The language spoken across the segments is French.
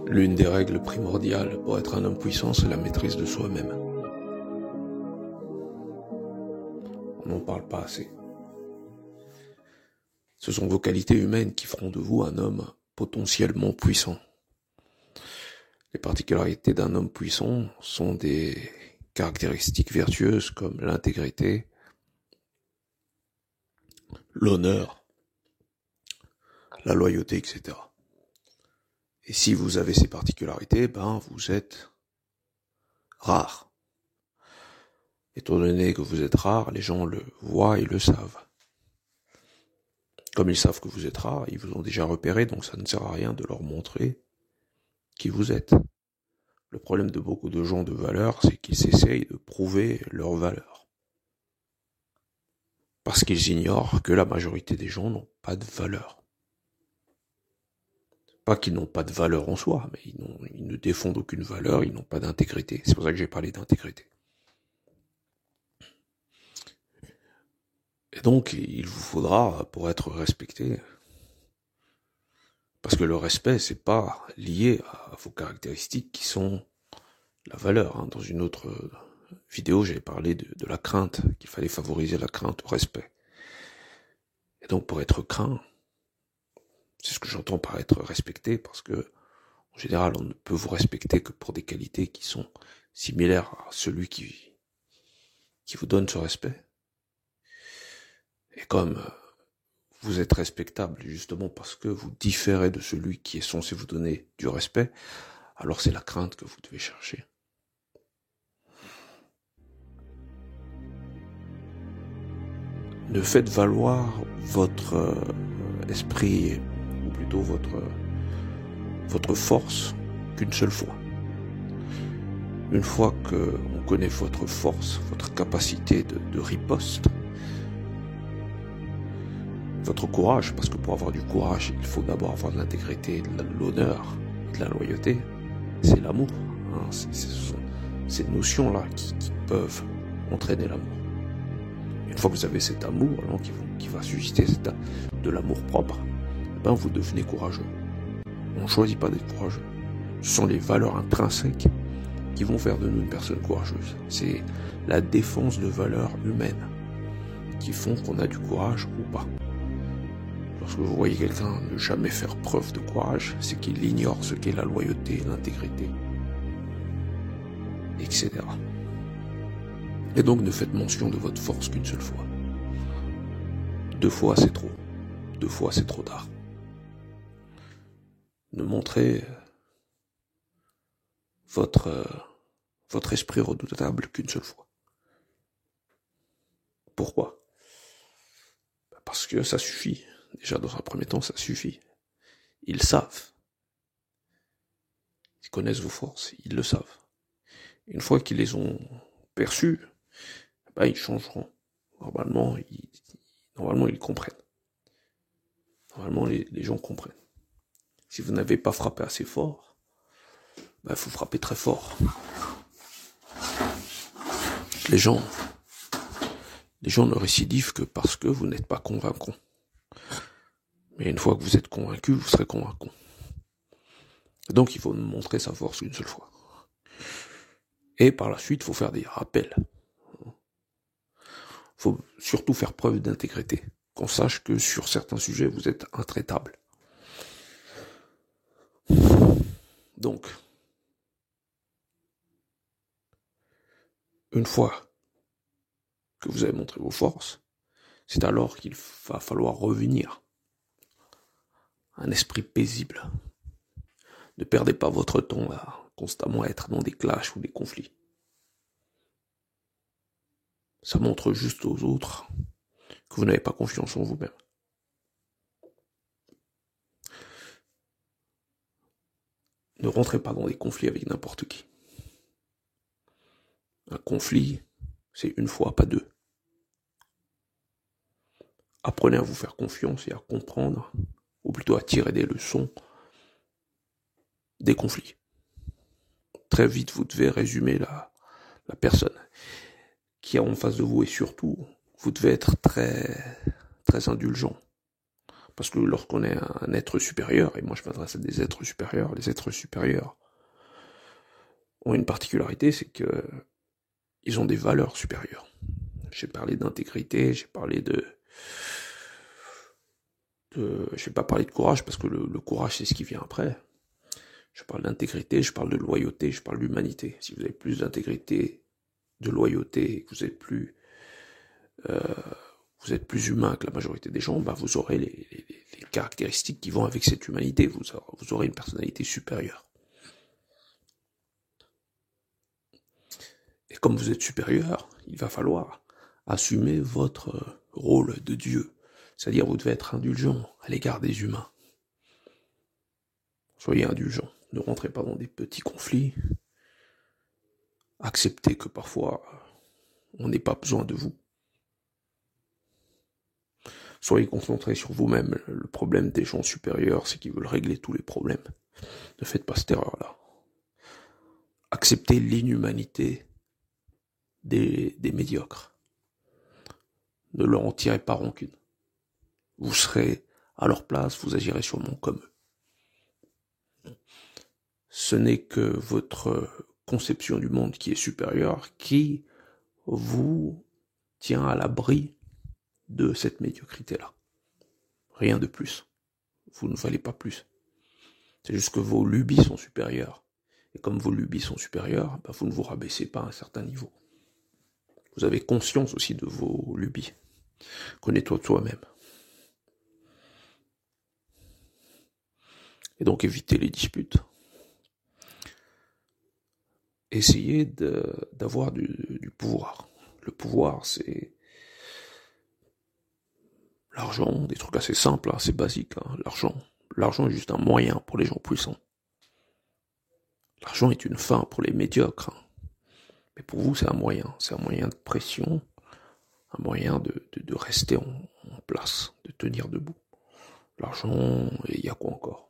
L'une des règles primordiales pour être un homme puissant, c'est la maîtrise de soi-même. On n'en parle pas assez. Ce sont vos qualités humaines qui feront de vous un homme potentiellement puissant. Les particularités d'un homme puissant sont des caractéristiques vertueuses comme l'intégrité, l'honneur, la loyauté, etc. Et si vous avez ces particularités, vous êtes rare. Étant donné que vous êtes rare, les gens le voient et le savent. Comme ils savent que vous êtes rare, ils vous ont déjà repéré, donc ça ne sert à rien de leur montrer qui vous êtes. Le problème de beaucoup de gens de valeur, c'est qu'ils essayent de prouver leur valeur. Parce qu'ils ignorent que la majorité des gens n'ont pas de valeur. Pas qu'ils n'ont pas de valeur en soi, mais ils ne défendent aucune valeur, ils n'ont pas d'intégrité. C'est pour ça que j'ai parlé d'intégrité. Et donc, il vous faudra, pour être respecté, parce que le respect, c'est pas lié à vos caractéristiques qui sont la valeur. Dans une autre vidéo, j'avais parlé de la crainte, qu'il fallait favoriser la crainte au respect. Et donc, pour être craint, c'est ce que j'entends par être respecté, parce que, en général, on ne peut vous respecter que pour des qualités qui sont similaires à celui qui vous donne ce respect. Et comme vous êtes respectable justement parce que vous différez de celui qui est censé vous donner du respect, alors c'est la crainte que vous devez chercher. Ne faites valoir votre esprit, ou plutôt votre force, qu'une seule fois. Une fois qu'on connaît votre force, votre capacité de riposte, votre courage, parce que pour avoir du courage, il faut d'abord avoir de l'intégrité, de l'honneur, de la loyauté, c'est l'amour. Ce sont ces notions-là qui peuvent entraîner l'amour. Une fois que vous avez cet amour qui va susciter de l'amour propre, vous devenez courageux. On ne choisit pas d'être courageux. Ce sont les valeurs intrinsèques qui vont faire de nous une personne courageuse. C'est la défense de valeurs humaines qui font qu'on a du courage ou pas. Lorsque vous voyez quelqu'un ne jamais faire preuve de courage, c'est qu'il ignore ce qu'est la loyauté, l'intégrité, etc. Et donc ne faites mention de votre force qu'une seule fois. 2 fois c'est trop. 2 fois c'est trop tard. Ne montrez votre esprit redoutable qu'une seule fois. Pourquoi ? Parce que ça suffit. Déjà, dans un premier temps, ça suffit. Ils savent. Ils connaissent vos forces, ils le savent. Une fois qu'ils les ont perçues, ils changeront. Normalement, ils comprennent. Normalement, les gens comprennent. Si vous n'avez pas frappé assez fort, faut frapper très fort. Les gens ne récidivent que parce que vous n'êtes pas convaincant. Mais une fois que vous êtes convaincu, vous serez convaincant. Donc il faut montrer sa force une seule fois. Et par la suite, il faut faire des rappels. Il faut surtout faire preuve d'intégrité. Qu'on sache que sur certains sujets, vous êtes intraitable. Donc, une fois que vous avez montré vos forces, c'est alors qu'il va falloir revenir. Un esprit paisible. Ne perdez pas votre temps à constamment être dans des clashs ou des conflits. Ça montre juste aux autres que vous n'avez pas confiance en vous-même. Ne rentrez pas dans des conflits avec n'importe qui. Un conflit, c'est une fois, pas 2. Apprenez à vous faire confiance et à comprendre, ou plutôt à tirer des leçons des conflits. Très vite, vous devez résumer la personne qui est en face de vous, et surtout, vous devez être très, très indulgent. Parce que lorsqu'on est un être supérieur, et moi je m'adresse à des êtres supérieurs, les êtres supérieurs ont une particularité, c'est que ils ont des valeurs supérieures. J'ai parlé d'intégrité, j'ai parlé je vais pas parler de courage, parce que le courage c'est ce qui vient après. Je parle d'intégrité, je parle de loyauté, je parle d'humanité. Si vous avez plus d'intégrité, de loyauté, et que vous êtes plus humain que la majorité des gens, bah vous aurez les caractéristiques qui vont avec cette humanité. Vous aurez une personnalité supérieure. Et comme vous êtes supérieur, il va falloir assumer votre rôle de Dieu. C'est-à-dire vous devez être indulgent à l'égard des humains. Soyez indulgent. Ne rentrez pas dans des petits conflits. Acceptez que parfois on n'ait pas besoin de vous. Soyez concentrés sur vous-même. Le problème des gens supérieurs, c'est qu'ils veulent régler tous les problèmes. Ne faites pas cette erreur-là. Acceptez l'inhumanité des médiocres. Ne leur en tirez pas rancune. Vous serez à leur place, vous agirez sûrement comme eux. Ce n'est que votre conception du monde qui est supérieure qui vous tient à l'abri de cette médiocrité-là. Rien de plus. Vous ne valez pas plus. C'est juste que vos lubies sont supérieures. Et comme vos lubies sont supérieures, bah vous ne vous rabaissez pas à un certain niveau. Vous avez conscience aussi de vos lubies. Connais-toi toi-même. Et donc évitez les disputes. Essayez d'avoir du pouvoir. Le pouvoir, c'est l'argent, des trucs assez simples, assez basiques. L'argent est juste un moyen pour les gens puissants. L'argent est une fin pour les médiocres. Mais pour vous, c'est un moyen de pression, un moyen de rester en place, de tenir debout. L'argent, et il y a quoi encore ?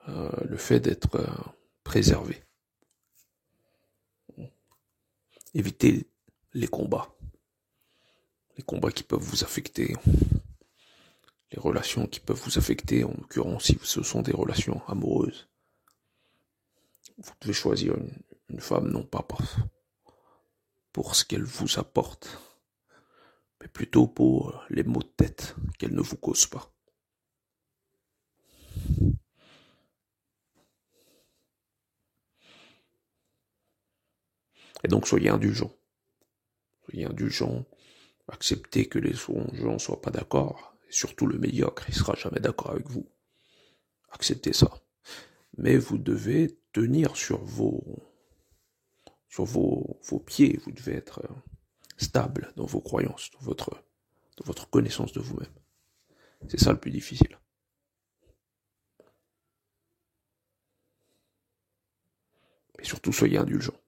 Le fait d'être préservé. Évitez les combats qui peuvent vous affecter, les relations qui peuvent vous affecter, en l'occurrence si ce sont des relations amoureuses. Vous devez choisir une femme non pas pour ce qu'elle vous apporte, mais plutôt pour les maux de tête qu'elle ne vous cause pas. Et donc soyez indulgents. Acceptez que les gens ne soient pas d'accord, et surtout le médiocre, il ne sera jamais d'accord avec vous. Acceptez ça. Mais vous devez tenir sur vos pieds, vous devez être stable dans vos croyances, dans votre connaissance de vous-même. C'est ça le plus difficile. Et surtout, soyez indulgents.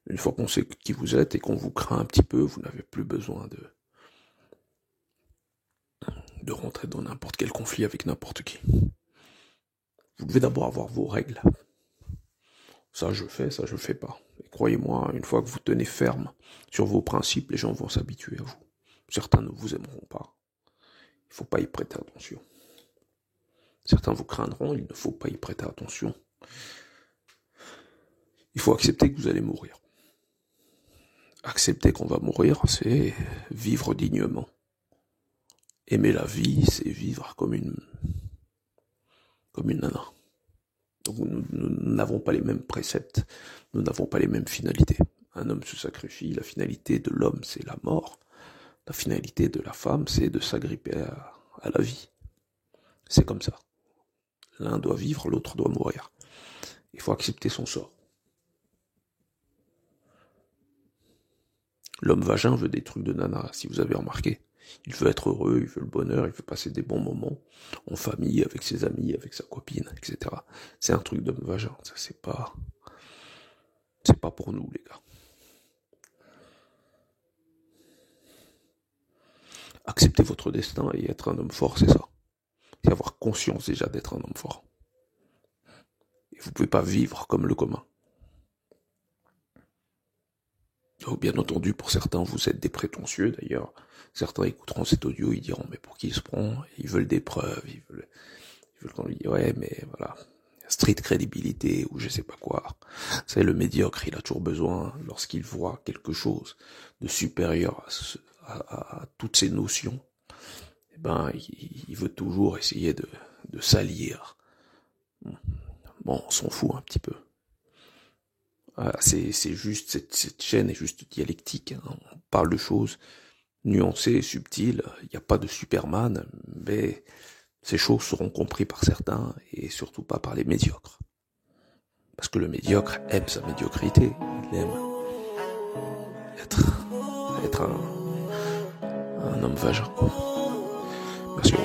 Une fois qu'on sait qui vous êtes et qu'on vous craint un petit peu, vous n'avez plus besoin de rentrer dans n'importe quel conflit avec n'importe qui. Vous devez d'abord avoir vos règles. Ça je fais pas. Et croyez-moi, une fois que vous tenez ferme sur vos principes, les gens vont s'habituer à vous. Certains ne vous aimeront pas. Il ne faut pas y prêter attention. Certains vous craindront, il ne faut pas y prêter attention. Il faut accepter que vous allez mourir. Accepter qu'on va mourir, c'est vivre dignement. Aimer la vie, c'est vivre comme une nana. Donc nous n'avons pas les mêmes préceptes, nous n'avons pas les mêmes finalités. Un homme se sacrifie, la finalité de l'homme c'est la mort, la finalité de la femme c'est de s'agripper à la vie. C'est comme ça. L'un doit vivre, l'autre doit mourir. Il faut accepter son sort. L'homme vagin veut des trucs de nana, si vous avez remarqué. Il veut être heureux, il veut le bonheur, il veut passer des bons moments en famille, avec ses amis, avec sa copine, etc. C'est un truc d'homme vagin, ça c'est pas pour nous les gars. Accepter votre destin et être un homme fort, c'est ça. C'est avoir conscience déjà d'être un homme fort. Et vous pouvez pas vivre comme le commun. Donc, bien entendu, pour certains, vous êtes des prétentieux, d'ailleurs. Certains écouteront cet audio, ils diront, mais pour qui il se prend? Ils veulent des preuves, ils veulent qu'on lui dise, ouais, mais voilà, street crédibilité, ou je sais pas quoi. C'est le médiocre, il a toujours besoin, lorsqu'il voit quelque chose de supérieur à toutes ces notions, eh ben, il veut toujours essayer de salir. Bon, on s'en fout un petit peu. C'est juste, cette chaîne est juste dialectique, hein. On parle de choses nuancées, subtiles, il n'y a pas de Superman, mais ces choses seront comprises par certains, et surtout pas par les médiocres. Parce que le médiocre aime sa médiocrité, il aime être un homme vagin. Merci.